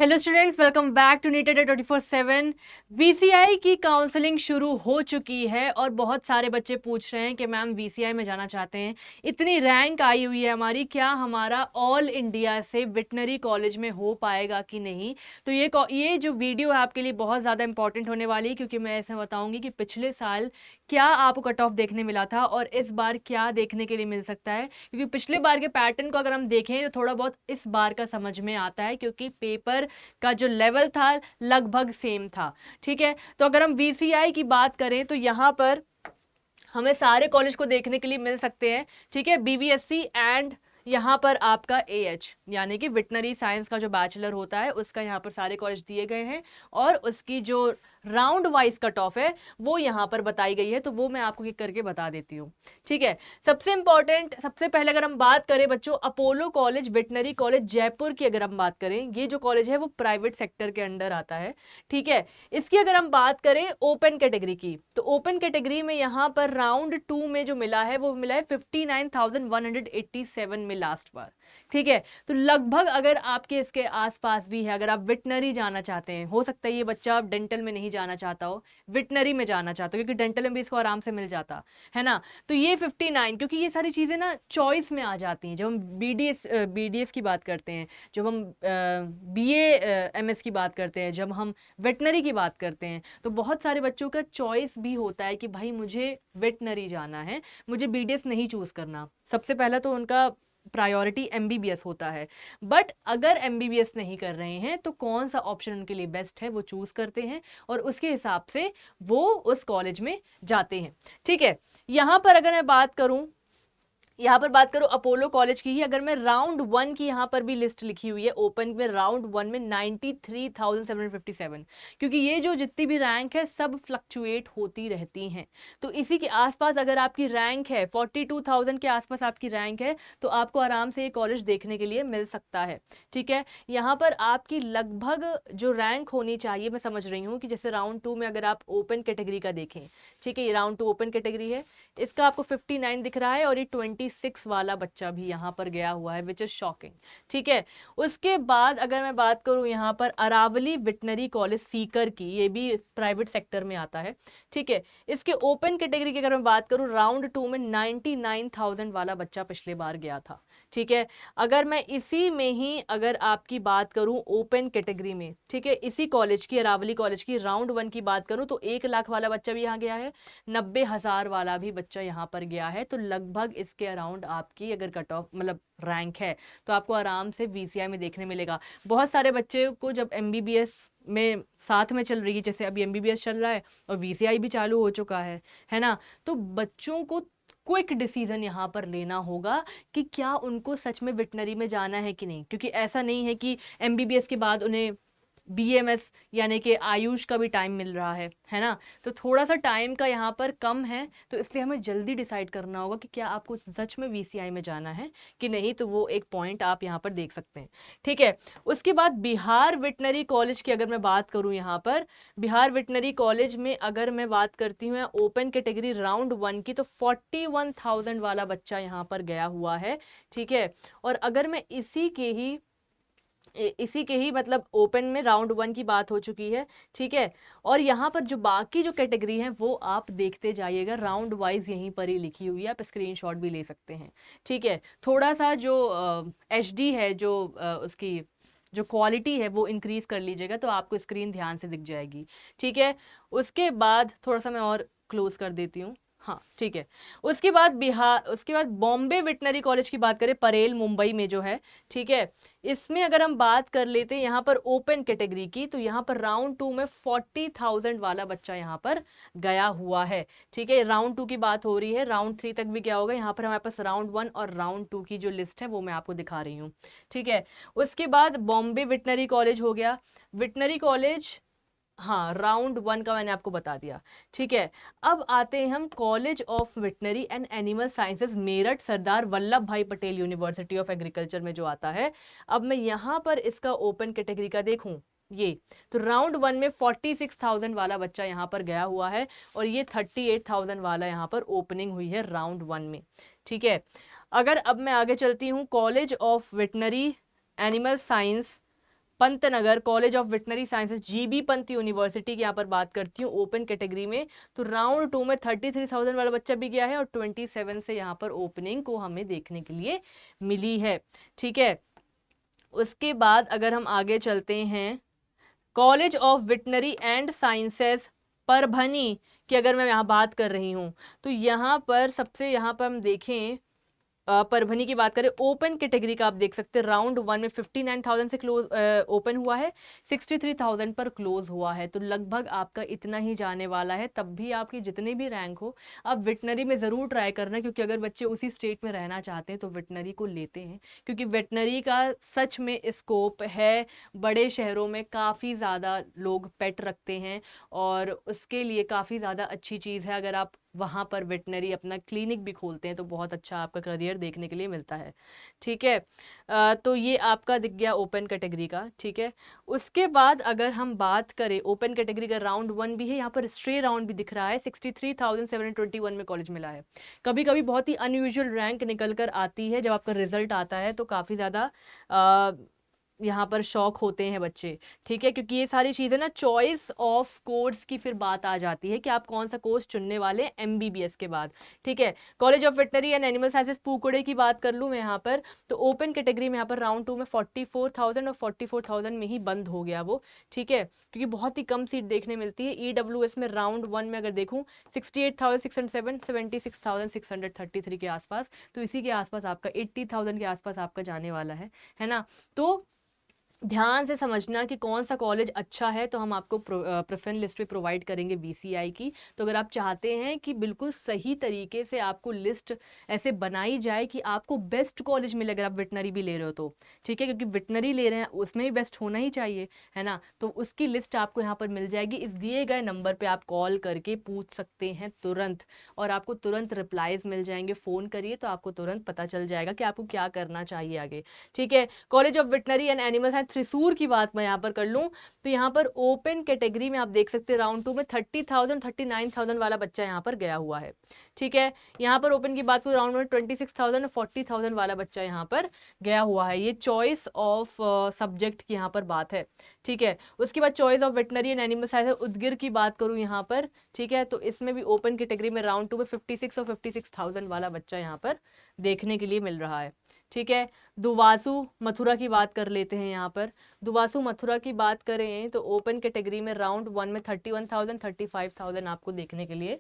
Hello students, welcome back to NEET Adda 24/7। VCI की counselling शुरू हो चुकी है और बहुत सारे बच्चे पूछ रहे हैं कि मैम वीसीआई में जाना चाहते हैं, इतनी रैंक आई हुई है हमारी, क्या हमारा ऑल इंडिया से वेटनरी कॉलेज में हो पाएगा कि नहीं। तो ये जो वीडियो है आपके लिए बहुत ज़्यादा इंपॉर्टेंट होने वाली है, क्योंकि मैं ऐसे बताऊंगी कि पिछले साल क्या आपको कट ऑफ देखने मिला था और इस बार क्या देखने के लिए मिल सकता है। क्योंकि पिछले बार के पैटर्न को अगर हम देखें तो थोड़ा बहुत इस बार का समझ में आता है, क्योंकि पेपर का जो लेवल था लगभग सेम था। ठीक है, तो अगर हम वीसीआई की बात करें तो यहाँ पर हमें सारे कॉलेज को देखने के लिए मिल सकते हैं। ठीक है, बीवीएससी एंड यहाँ पर आपका एएच यानी कि वेटनरी साइंस का जो बैचलर होता है उसका यहाँ पर सारे कॉलेज दिए गए हैं और उसकी जो राउंड वाइज कट ऑफ है वो यहाँ पर बताई गई है, तो वो मैं आपको एक करके बता देती हूँ। ठीक है, सबसे इंपॉर्टेंट, सबसे पहले अगर हम बात करें बच्चों Apollo college veterinary college Jaipur की, अगर हम बात करें, ये जो कॉलेज है वो प्राइवेट सेक्टर के अंडर आता है। ठीक है, इसकी अगर हम बात करें ओपन कैटेगरी की, तो ओपन कैटेगरी में यहाँ पर राउंड 2 में जो मिला है वो मिला है 59,187 में लास्ट बार। ठीक है, तो लगभग अगर आपके इसके आसपास भी है, अगर आप वेटनरी जाना चाहते हैं, हो सकता है ये बच्चा डेंटल में नहीं जाना चाहता हो, वेटनरी में जाना चाहता हो, क्योंकि डेंटल में भी इसको आराम से मिल जाता है ना। तो ये 59, क्योंकि ये सारी चीज़ें ना चॉइस में आ जाती हैं। जब हम बीडीएस की बात करते हैं, जब हम बीए एमएस की बात करते हैं, जब हम वेटनरी की बात करते हैं, तो बहुत सारे बच्चों का चॉइस भी होता है कि भाई मुझे वेटनरी जाना है, मुझे बीडीएस नहीं चूज करना। सबसे पहला तो उनका प्रायोरिटी एमबीबीएस होता है। बट अगर एमबीबीएस नहीं कर रहे हैं तो कौन सा ऑप्शन उनके लिए बेस्ट है वो चूज करते हैं और उसके हिसाब से वो उस कॉलेज में जाते हैं। ठीक है, यहां पर अगर मैं बात करूं, यहाँ पर बात करूं अपोलो कॉलेज की ही, अगर मैं राउंड 1 की यहाँ पर भी लिस्ट लिखी हुई है, ओपन में राउंड 1 में 93,757, क्योंकि ये जो जितनी भी रैंक है सब फ्लक्चुएट होती रहती हैं। तो इसी के आसपास अगर आपकी रैंक है 42,000 के आसपास आपकी रैंक है तो आपको आराम से ये कॉलेज देखने के लिए मिल सकता है। ठीक है, यहाँ पर आपकी लगभग जो रैंक होनी चाहिए, मैं समझ रही हूँ कि जैसे राउंड 2 में अगर आप ओपन कैटेगरी का देखें, ठीक है, ये राउंड 2 ओपन कैटेगरी है, इसका आपको 59 दिख रहा है और ये 26 वाला बच्चा भी यहाँ पर गया हुआ है, विच इज शॉकिंग। ठीक है, उसके बाद अगर मैं बात करूँ यहाँ पर अरावली वेटनरी कॉलेज सीकर की, ये भी प्राइवेट सेक्टर में आता है। ठीक है, इसके ओपन कैटेगरी की अगर मैं बात करूँ, राउंड 2 में 99,000 वाला बच्चा पिछले बार गया था। ठीक है, अगर मैं इसी में ही अगर आपकी बात करूं ओपन कैटेगरी में, ठीक है, इसी कॉलेज की, अरावली कॉलेज की राउंड 1 की बात करूं, तो 1 लाख वाला बच्चा भी यहाँ गया है, 90,000 वाला भी बच्चा यहाँ पर गया है। तो लगभग इसके अराउंड आपकी अगर कट ऑफ मतलब रैंक है तो आपको आराम से वीसीआई में देखने मिलेगा। बहुत सारे बच्चे को जब एमबीबीएस में साथ में चल रही है, जैसे अभी एमबीबीएस चल रहा है और वीसीआई भी चालू हो चुका है ना, तो बच्चों को क्विक डिसीजन यहाँ पर लेना होगा कि क्या उनको सच में वेटनरी में जाना है कि नहीं, क्योंकि ऐसा नहीं है कि एमबीबीएस के बाद उन्हें बीएमएस यानी कि आयुष का भी टाइम मिल रहा है ना। तो थोड़ा सा टाइम का यहाँ पर कम है, तो इसलिए हमें जल्दी डिसाइड करना होगा कि क्या आपको सच में वीसीआई में जाना है कि नहीं। तो वो एक पॉइंट आप यहाँ पर देख सकते हैं। ठीक है, उसके बाद बिहार वेटनरी कॉलेज की अगर मैं बात करूँ, यहाँ पर बिहार वेटनरी कॉलेज में अगर मैं बात करती हूँ ओपन कैटेगरी राउंड 1 की, तो 41,000 वाला बच्चा यहाँ पर गया हुआ है। ठीक है, और अगर मैं इसी के ही मतलब ओपन में राउंड 1 की बात हो चुकी है। ठीक है, और यहाँ पर जो बाकी जो कैटेगरी है वो आप देखते जाइएगा, राउंड वाइज यहीं पर ही लिखी हुई है, आप स्क्रीनशॉट भी ले सकते हैं। ठीक है, थोड़ा सा जो एचडी है, जो उसकी जो क्वालिटी है वो इंक्रीज कर लीजिएगा तो आपको स्क्रीन ध्यान से दिख जाएगी। ठीक है, उसके बाद थोड़ा सा मैं और क्लोज कर देती हूँ। हाँ ठीक है, उसके बाद बॉम्बे वेटनरी कॉलेज की बात करें, परेल मुंबई में जो है। ठीक है, इसमें अगर हम बात कर लेते हैं यहाँ पर ओपन कैटेगरी की, तो यहाँ पर राउंड 2 में 40,000 वाला बच्चा यहाँ पर गया हुआ है। ठीक है, राउंड 2 की बात हो रही है, राउंड 3 तक भी क्या होगा, यहाँ पर हमारे पास राउंड 1 और राउंड 2 की जो लिस्ट है वो मैं आपको दिखा रही हूँ। ठीक है, उसके बाद बॉम्बे वेटनरी कॉलेज हो गया, वेटनरी कॉलेज, हाँ राउंड 1 का मैंने आपको बता दिया। ठीक है, अब आते हैं हम college of veterinary and animal sciences Meerut Sardar Vallabh Bhai Patel university of agriculture में जो आता है। अब मैं यहाँ पर इसका ओपन कैटेगरी का देखूं, ये तो राउंड 1 में 46,000 वाला बच्चा यहाँ पर गया हुआ है और ये 38,000 वाला यहाँ पर ओपनिंग हुई है राउंड 1 में। ठीक है, अगर अब मैं आगे चलती हूँ, college of veterinary animal science Pantnagar college of veterinary sciences, GB Pant university की यहाँ पर बात करती हूँ ओपन कैटेगरी में, तो राउंड 2 में 33,000 वाला बच्चा भी गया है और 27 से यहाँ पर ओपनिंग को हमें देखने के लिए मिली है। ठीक है, उसके बाद अगर हम आगे चलते हैं, college of veterinary and sciences Parbhani की अगर मैं यहाँ बात कर रही हूँ, तो यहाँ पर सबसे यहाँ पर हम देखें परभनी की बात करें, ओपन कैटेगरी का आप देख सकते हैं राउंड 1 में 59,000 से क्लोज ओपन हुआ है, 63,000 पर क्लोज हुआ है, तो लगभग आपका इतना ही जाने वाला है। तब भी आपकी जितने भी रैंक हो, आप वेटनरी में ज़रूर ट्राई करना, क्योंकि अगर बच्चे उसी स्टेट में रहना चाहते हैं तो वेटनरी को लेते हैं, क्योंकि वेटनरी का सच में स्कोप है। बड़े शहरों में काफ़ी ज़्यादा लोग पेट रखते हैं और उसके लिए काफ़ी ज़्यादा अच्छी चीज़ है। अगर आप वहाँ पर वेटनरी अपना क्लिनिक भी खोलते हैं तो बहुत अच्छा आपका करियर देखने के लिए मिलता है। ठीक है, तो ये आपका दिख गया ओपन कैटेगरी का। ठीक है, उसके बाद अगर हम बात करें ओपन कैटेगरी का, राउंड 1 भी है, यहाँ पर स्ट्रे राउंड भी दिख रहा है, 63,721 में कॉलेज मिला है। कभी कभी बहुत ही अनयूजुअल रैंक निकल कर आती है, जब आपका रिजल्ट आता है तो काफ़ी ज़्यादा यहाँ पर शौक होते हैं बच्चे। ठीक है, क्योंकि ये सारी चीज़ें ना चॉइस ऑफ कोर्स की फिर बात आ जाती है कि आप कौन सा कोर्स चुनने वाले हैं एमबीबीएस के बाद। ठीक है, college of veterinary and animal sciences Pookode की बात कर लूँ मैं यहाँ पर, तो ओपन कैटेगरी में यहाँ पर राउंड 2 में 44,000 और 44,000 में ही बंद हो गया वो। ठीक है, क्योंकि बहुत ही कम सीट देखने मिलती है। ईडब्ल्यूएस में राउंड 1 में अगर देखूँ 68,607, 76,633 के आसपास, तो इसी के आसपास आपका 80,000 के आसपास आपका जाने वाला है ना। तो ध्यान से समझना कि कौन सा कॉलेज अच्छा है, तो हम आपको प्रेफरेंस लिस्ट पे प्रोवाइड करेंगे वीसीआई की। तो अगर आप चाहते हैं कि बिल्कुल सही तरीके से आपको लिस्ट ऐसे बनाई जाए कि आपको बेस्ट कॉलेज मिले, अगर आप वेटनरी भी ले रहे हो तो ठीक है, क्योंकि वेटनरी ले रहे हैं उसमें भी बेस्ट होना ही चाहिए, है ना। तो उसकी लिस्ट आपको यहाँ पर मिल जाएगी। इस दिए गए नंबर पर आप कॉल करके पूछ सकते हैं तुरंत, और आपको तुरंत रिप्लाईज मिल जाएंगे। फ़ोन करिए तो आपको तुरंत पता चल जाएगा कि आपको क्या करना चाहिए आगे। ठीक है, college of veterinary and animal science Thrissur की बात मैं यहाँ पर कर लूँ, तो यहाँ पर ओपन कैटेगरी में आप देख सकते हैं राउंड 2 में 30,000 39,000 वाला बच्चा यहाँ पर गया हुआ है। ठीक है, यहाँ पर ओपन की बात करूँ राउंड में 26,000 और 40,000 वाला बच्चा यहाँ पर गया हुआ है। ये चॉइस ऑफ सब्जेक्ट की यहाँ पर बात है। ठीक है, उसके बाद choice of veterinary and animal science Udgir की बात करूँ यहाँ पर, ठीक है, तो इसमें भी ओपन कैटेगरी में राउंड 2 में 56 और 56,000 वाला बच्चा यहाँ पर देखने के लिए मिल रहा है। ठीक है, दुवासू मथुरा की बात कर लेते हैं। यहाँ पर दुवासू मथुरा की बात करें तो ओपन कैटेगरी में राउंड 1 में 31,000 35,000 आपको देखने के लिए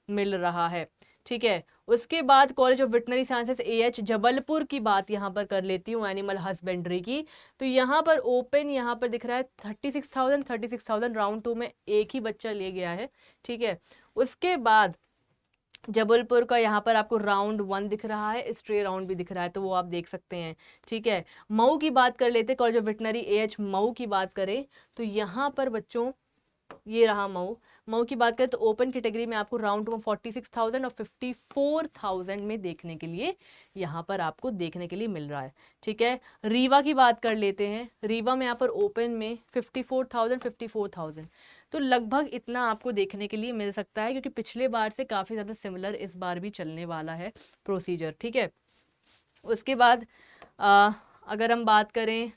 मिल रहा है। ठीक है, उसके बाद college of veterinary sciences AH Jabalpur की बात यहाँ पर कर लेती हूँ, एनिमल हस्बेंड्री की। तो यहाँ पर ओपन यहाँ पर दिख रहा है 36,000 राउंड 2 में एक ही बच्चा ले गया है। ठीक है, उसके बाद जबलपुर का यहाँ पर आपको राउंड 1 दिख रहा है, स्ट्रे राउंड भी दिख रहा है, तो वो आप देख सकते हैं। ठीक है, मऊ की बात कर लेते हैं, college of veterinary AH Mau की बात करें तो यहाँ पर बच्चों ये रहा मऊ। मऊ की बात करें तो ओपन कैटेगरी में आपको राउंड 2 में 46,000 और 54,000 में देखने के लिए यहाँ पर आपको देखने के लिए मिल रहा है। ठीक है, रीवा की बात कर लेते हैं। रीवा में यहाँ पर ओपन में 54,000 तो लगभग इतना आपको देखने के लिए मिल सकता है, क्योंकि पिछले बार से काफ़ी ज़्यादा सिमिलर इस बार भी चलने वाला है प्रोसीजर। ठीक है, उसके बाद अगर हम बात करें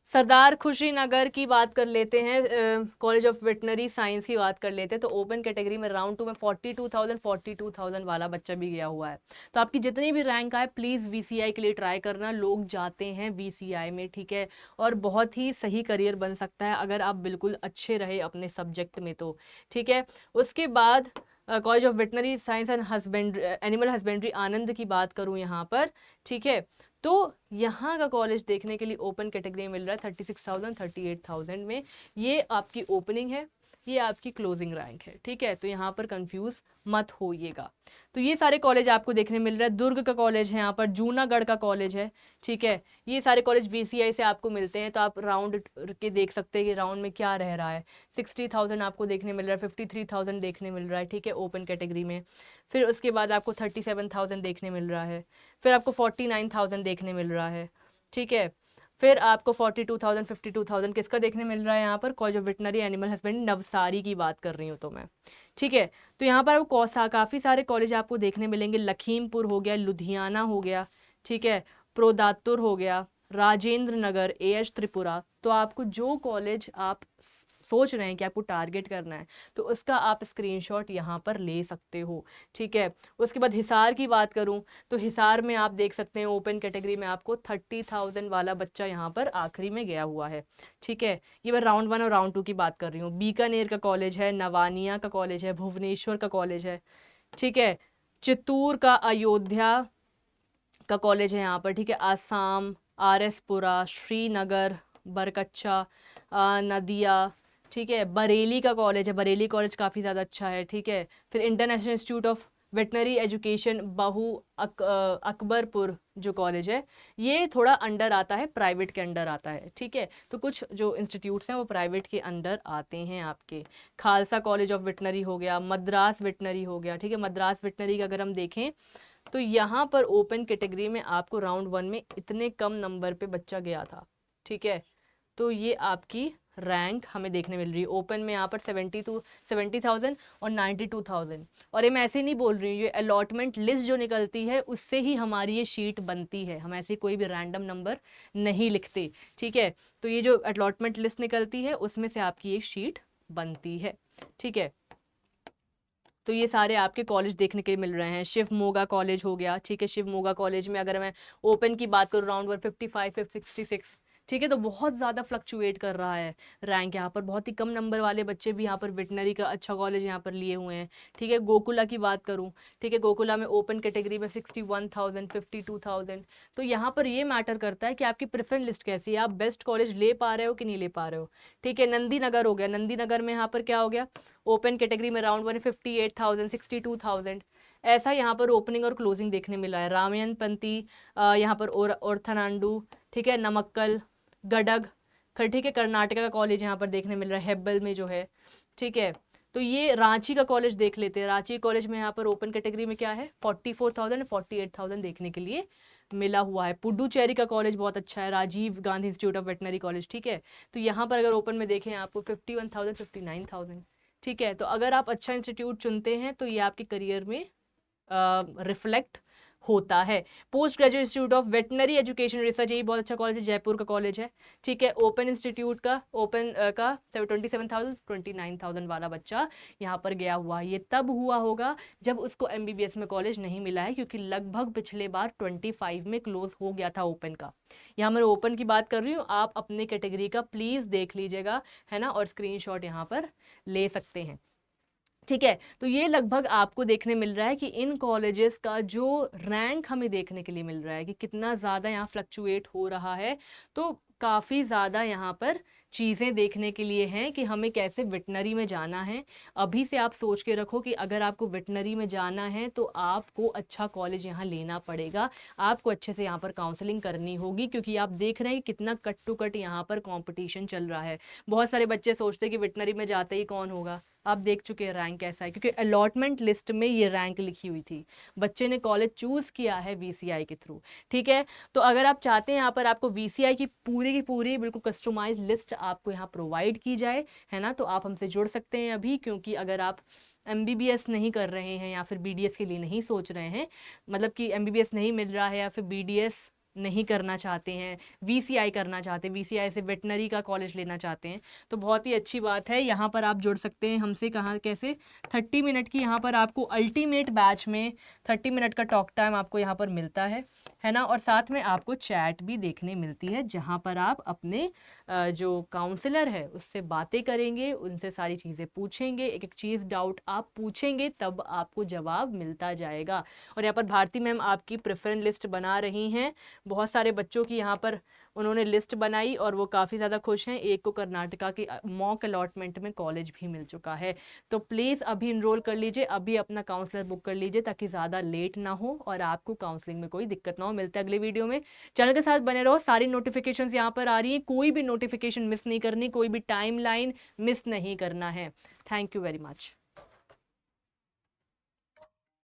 सरदार खुशीनगर की बात कर लेते हैं, कॉलेज ऑफ वेटनरी साइंस की बात कर लेते हैं, तो ओपन कैटेगरी में राउंड 2 में 42,000 वाला बच्चा भी गया हुआ है। तो आपकी जितनी भी रैंक आए प्लीज़ वीसीआई के लिए ट्राई करना। लोग जाते हैं वीसीआई में, ठीक है, और बहुत ही सही करियर बन सकता है अगर आप बिल्कुल अच्छे रहे अपने सब्जेक्ट में तो। ठीक है, उसके बाद college of veterinary science and animal husbandry Anand की बात करूँ यहाँ पर, ठीक है, तो यहाँ का कॉलेज देखने के लिए ओपन कैटेगरी में मिल रहा है 36,000 38,000 में। ये आपकी ओपनिंग है, ये आपकी क्लोजिंग रैंक है। ठीक है, तो यहाँ पर कंफ्यूज मत होइएगा। तो ये सारे कॉलेज आपको देखने मिल रहा है। दुर्ग का कॉलेज है, यहाँ पर जूनागढ़ का कॉलेज है। ठीक है, ये सारे कॉलेज वीसीआई से आपको मिलते हैं, तो आप राउंड के देख सकते हैं कि राउंड में क्या रह रहा है। 60,000 आपको देखने मिल रहा है, 53,000 देखने मिल रहा है। ठीक है, ओपन कैटेगरी में। फिर उसके बाद आपको 37,000 देखने मिल रहा है, फिर आपको 49,000 देखने मिल रहा है। ठीक है, फिर आपको 42,000 52,000 किसका देखने मिल रहा है यहाँ पर, college of veterinary animal husbandry Navsari की बात कर रही हूँ तो मैं। ठीक है, तो यहाँ पर आपको काफ़ी सारे कॉलेज आपको देखने मिलेंगे। लखीमपुर हो गया, लुधियाना हो गया, ठीक है, प्रोदातुर हो गया, राजेंद्र नगर, AH त्रिपुरा, तो आपको जो कॉलेज आप सोच रहे हैं कि आपको टारगेट करना है तो उसका आप स्क्रीनशॉट यहाँ पर ले सकते हो। ठीक है, उसके बाद हिसार की बात करूँ तो हिसार में आप देख सकते हैं ओपन कैटेगरी में आपको 30,000 वाला बच्चा यहाँ पर आखिरी में गया हुआ है। ठीक है, ये मैं राउंड 1 और राउंड 2 की बात कर रही हूँ। बीकानेर का कॉलेज है, नवानिया का कॉलेज है, भुवनेश्वर का कॉलेज है। ठीक है, चित्तूर का अयोध्या का कॉलेज है यहाँ पर। ठीक है, आसाम, RS पुरा, श्रीनगर, बरकच्चा, नदिया। ठीक है, बरेली का कॉलेज है, बरेली कॉलेज काफ़ी ज़्यादा अच्छा है। ठीक है, फिर international institute of veterinary education Akbarpur जो कॉलेज है ये थोड़ा अंडर आता है, प्राइवेट के अंडर आता है। ठीक है, तो कुछ जो इंस्टीट्यूट्स हैं वो प्राइवेट के अंडर आते हैं आपके। खालसा कॉलेज ऑफ वेटनरी हो गया, मद्रास वेटनरी हो गया। ठीक है, मद्रास वेटनरी का अगर हम देखें तो यहाँ पर ओपन कैटेगरी में आपको राउंड 1 में इतने कम नंबर पे बच्चा गया था। ठीक है, तो ये आपकी रैंक हमें देखने मिल रही है ओपन में यहाँ पर 70,000 और 92,000। और ये मैं ऐसे नहीं बोल रही हूँ, ये अलॉटमेंट लिस्ट जो निकलती है उससे ही हमारी ये शीट बनती है, हम ऐसे कोई भी रैंडम नंबर नहीं लिखते। ठीक है, तो ये जो अलॉटमेंट लिस्ट निकलती है उसमें से आपकी एक शीट बनती है। ठीक है, तो ये सारे आपके कॉलेज देखने के मिल रहे हैं। शिव मोगा कॉलेज हो गया। ठीक है, शिव मोगा कॉलेज में अगर मैं ओपन की बात करूँ राउंड 155 66। ठीक है, तो बहुत ज़्यादा फ्लक्चुएट कर रहा है रैंक यहाँ पर। बहुत ही कम नंबर वाले बच्चे भी यहाँ पर वेटनरी का अच्छा कॉलेज यहाँ पर लिए हुए हैं। ठीक है, गोकुला की बात करूँ, ठीक है, गोकुला में ओपन कैटेगरी में 61,000 52,000। तो यहाँ पर ये मैटर करता है कि आपकी प्रेफरेंस लिस्ट कैसी है, आप बेस्ट कॉलेज ले पा रहे हो कि नहीं ले पा रहे हो। ठीक है, नंदी नगर हो गया, नंदी नगर में यहाँ पर क्या हो गया, ओपन कैटेगरी में राउंड 1 58,000 62,000। ऐसा यहाँ पर ओपनिंग और क्लोजिंग देखने मिला है। रामयन पंती यहाँ पर ओर्थनांडू, ठीक है, नमक्कल, गडग, ठीक है, कर्नाटका का कॉलेज यहाँ पर देखने मिल रहा है, हेब्बल में जो है। ठीक है, तो ये रांची का कॉलेज देख लेते हैं। रांची कॉलेज में यहाँ पर ओपन कैटेगरी में क्या है 44,000 48,000 देखने के लिए मिला हुआ है। पुडुचेरी का कॉलेज बहुत अच्छा है, Rajiv Gandhi institute of veterinary college. ठीक है, तो यहाँ पर अगर ओपन में देखें आपको 51,000 59,000। ठीक है, तो अगर आप अच्छा इंस्टीट्यूट चुनते हैं तो ये आपके करियर में रिफ्लेक्ट होता है। Post graduate institute of veterinary education research, यही बहुत अच्छा कॉलेज है, जयपुर का कॉलेज है। ठीक है, ओपन इंस्टीट्यूट का ओपन का 27,000 29,000 वाला बच्चा यहाँ पर गया हुआ है। ये तब हुआ होगा जब उसको MBBS में कॉलेज नहीं मिला है, क्योंकि लगभग पिछले बार 25 में क्लोज हो गया था ओपन का। यहाँ मैं ओपन की बात कर रही हूँ, आप अपने कैटेगरी का प्लीज़ देख लीजिएगा, है ना, और स्क्रीनशॉट यहाँ पर ले सकते हैं। ठीक है, तो ये लगभग आपको देखने मिल रहा है कि इन कॉलेजेस का जो रैंक हमें देखने के लिए मिल रहा है कि कितना ज़्यादा यहाँ फ्लक्चुएट हो रहा है। तो काफ़ी ज़्यादा यहाँ पर चीज़ें देखने के लिए हैं कि हमें कैसे वेटनरी में जाना है। अभी से आप सोच के रखो कि अगर आपको वेटनरी में जाना है तो आपको अच्छा कॉलेज यहाँ लेना पड़ेगा, आपको अच्छे से यहाँ पर काउंसलिंग करनी होगी, क्योंकि आप देख रहे हैं कि कितना कट टू कट यहाँ पर कॉम्पिटिशन चल रहा है। बहुत सारे बच्चे सोचते हैं कि वेटनरी में जाते ही कौन होगा, आप देख चुके हैं रैंक कैसा है, क्योंकि अलॉटमेंट लिस्ट में ये रैंक लिखी हुई थी, बच्चे ने कॉलेज चूज़ किया है VCI के थ्रू। ठीक है, तो अगर आप चाहते हैं यहाँ पर आपको VCI की पूरी बिल्कुल कस्टमाइज लिस्ट आपको यहाँ प्रोवाइड की जाए, है ना, तो आप हमसे जुड़ सकते हैं अभी। क्योंकि अगर आप MBBS नहीं कर रहे हैं या फिर BDS के लिए नहीं सोच रहे हैं, मतलब कि MBBS नहीं मिल रहा है या फिर BDS नहीं करना चाहते हैं, VCI करना चाहते हैं, VCI से वेटनरी का कॉलेज लेना चाहते हैं, तो बहुत ही अच्छी बात है, यहाँ पर आप जुड़ सकते हैं हमसे। कहाँ कैसे 30 मिनट की यहाँ पर आपको अल्टीमेट बैच में 30 मिनट का टॉक टाइम आपको यहाँ पर मिलता है ना, और साथ में आपको चैट भी देखने मिलती है जहाँ पर आप अपने जो काउंसलर है उससे बातें करेंगे, उनसे सारी चीज़ें पूछेंगे, एक एक चीज़ डाउट आप पूछेंगे तब आपको जवाब मिलता जाएगा। और यहाँ पर भारती मैम आपकी प्रेफरेंस लिस्ट बना रही हैं, बहुत सारे बच्चों की यहाँ पर उन्होंने लिस्ट बनाई और वो काफ़ी ज़्यादा खुश हैं। एक को कर्नाटका की मॉक अलॉटमेंट में कॉलेज भी मिल चुका है। तो प्लीज़ अभी इनरोल कर लीजिए, अभी अपना काउंसलर बुक कर लीजिए ताकि ज़्यादा लेट ना हो और आपको काउंसलिंग में कोई दिक्कत ना हो। मिलते हैं अगले वीडियो में, चैनल के साथ बने रहो, सारी नोटिफिकेशंस यहाँ पर आ रही हैं, कोई भी नोटिफिकेशन मिस नहीं करनी, कोई भी टाइम लाइन मिस नहीं करना है। Thank you very much.